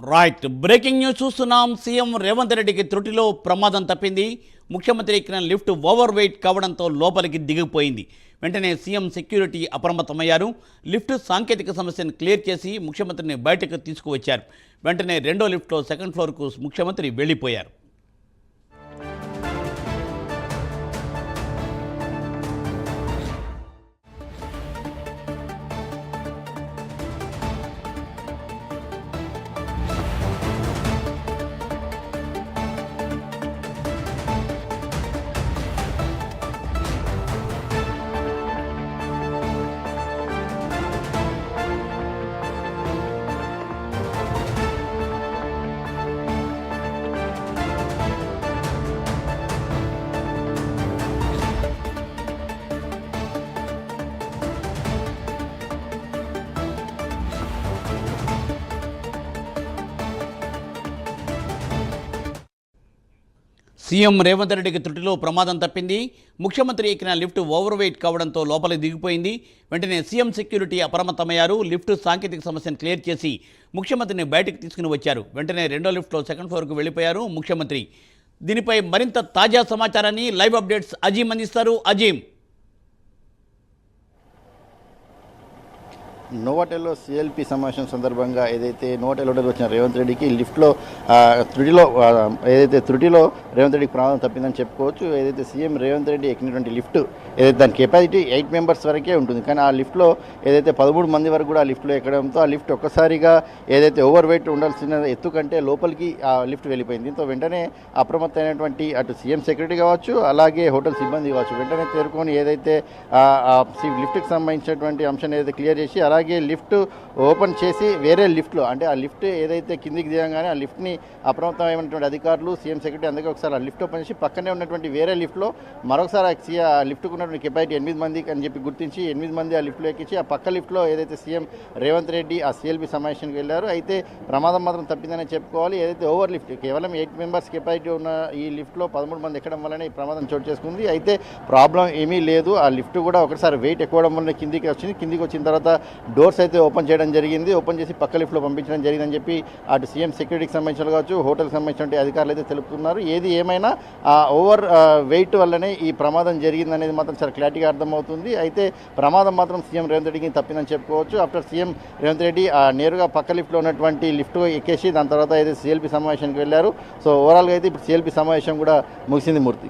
Right breaking news చూస్తున్నాం. CM Revanth రెడ్డికి త్రుటిలో ప్రమాదం తప్పింది. ముఖ్యమంత్రి ఎక్కిన లిఫ్ట్ ఓవర్ వెయిట్ కావడంతో లోపలికి దిగిపోయింది. వెంటనే సీఎం సెక్యూరిటీ అప్రమత్తమయ్యారు. లిఫ్ట్ సాంకేతిక సమస్యను క్లియర్ చేసి ముఖ్యమంత్రిని బయటకు తీసుకువచ్చారు. వెంటనే రెండో లిఫ్ట్లో సెకండ్ ఫ్లోర్కు ముఖ్యమంత్రి వెళ్ళిపోయారు. సీఎం రేవంత్ రెడ్డికి త్రుటిలో ప్రమాదం తప్పింది. ముఖ్యమంత్రి ఎక్కిన లిఫ్ట్ ఓవర్ వెయిట్ కావడంతో లోపలికి దిగిపోయింది. వెంటనే సీఎం సెక్యూరిటీ అప్రమత్తమయ్యారు. లిఫ్ట్ సాంకేతిక సమస్యను క్లియర్ చేసి ముఖ్యమంత్రిని బయటకు తీసుకుని వచ్చారు. వెంటనే రెండో లిఫ్ట్లో సెకండ్ ఫ్లోర్కు వెళ్ళిపోయారు ముఖ్యమంత్రి. దీనిపై మరింత తాజా సమాచారాన్ని లైవ్ అప్డేట్స్ అజీం అందిస్తారు. అజీం. నోవాటెల్లో సిఎల్పి సమావేశం సందర్భంగా ఏదైతే నోవాటెల్లో వచ్చిన రేవంత్ రెడ్డికి లిఫ్ట్లో త్రుటిలో రేవంత్ రెడ్డికి ప్రమాదం తప్పిందని చెప్పుకోవచ్చు. ఏదైతే సీఎం రేవంత్ రెడ్డి ఎక్కినటువంటి లిఫ్ట్ ఏదైతే దాని కెపాసిటీ 8 మెంబర్స్ వరకే ఉంటుంది. కానీ ఆ లిఫ్ట్లో ఏదైతే 13 మంది వరకు కూడా ఆ లిఫ్ట్లో ఎక్కడంతో ఆ లిఫ్ట్ ఒక్కసారిగా ఏదైతే ఓవర్ వెయిట్ ఉండాల్సిన ఎత్తు కంటే లోపలికి ఆ లిఫ్ట్ వెళ్ళిపోయింది. దీంతో వెంటనే అప్రమత్తమైనటువంటి అటు సీఎం సెక్యూరిటీ కావచ్చు, అలాగే హోటల్ సిబ్బంది కావచ్చు, వెంటనే చేరుకొని ఏదైతే లిఫ్ట్కి సంబంధించినటువంటి అంశాన్ని ఏదైతే క్లియర్ చేసి అలాగే లిఫ్ట్ ఓపెన్ చేసి వేరే లిఫ్ట్లో అంటే ఆ లిఫ్ట్ ఏదైతే కిందికి దిగంగానే ఆ లిఫ్ట్ని అప్రమత్తమైనటువంటి అధికారులు సీఎం సెక్రటరీ అందుకే ఒకసారి ఆ లిఫ్ట్ ఓపెన్ చేసి పక్కనే ఉన్నటువంటి వేరే లిఫ్ట్లో మరొకసారి ఆ లిఫ్ట్కు ఉన్నటువంటి కెపాసిటీ 8 మంది అని చెప్పి గుర్తించి 8 మంది ఆ లిఫ్ట్లో ఎక్కించి ఆ పక్క లిఫ్ట్లో ఏదైతే సీఎం రేవంత్ రెడ్డి ఆ సిఎల్పి సమావేశానికి వెళ్ళారు. అయితే ప్రమాదం మాత్రం తప్పిందనే చెప్పుకోవాలి. ఏదైతే ఓవర్ లిఫ్ట్ కేవలం 8 మెంబర్స్ కెపాసిటీ ఉన్న ఈ లిఫ్ట్లో 13 మంది ఎక్కడం వల్లనే ఈ ప్రమాదం చోటు చేసుకుంది. అయితే ప్రాబ్లం ఏమీ లేదు. ఆ లిఫ్ట్ కూడా ఒకసారి వెయిట్ ఎక్కువడం వల్ల కిందికి వచ్చిన తర్వాత డోర్స్ అయితే ఓపెన్ చేయడం జరిగింది. ఓపెన్ చేసి పక్క లిఫ్ట్లో పంపించడం జరిగిందని చెప్పి అటు సీఎం సెక్యూరిటీకి సంబంధించిన కావచ్చు, హోటల్కి సంబంధించిన అధికారులు అయితే తెలుపుతున్నారు. ఏది ఏమైనా ఆ ఓవర్ వెయిట్ వల్లనే ఈ ప్రమాదం జరిగిందనేది మాత్రం చాలా క్లారిటీగా అర్థమవుతుంది. అయితే ప్రమాదం మాత్రం సీఎం రేవంత్ రెడ్డికి తప్పిందని చెప్పుకోవచ్చు. ఆఫ్టర్ సీఎం రేవంత్ రెడ్డి నేరుగా పక్క లిఫ్ట్లో ఉన్నటువంటి లిఫ్ట్ ఎక్కేసి దాని తర్వాత అయితే సిఎల్పి సమావేశానికి వెళ్ళారు. సో ఓవరాల్గా అయితే ఇప్పుడు సిఎల్పి సమావేశం కూడా ముగిసింది. మూర్తి.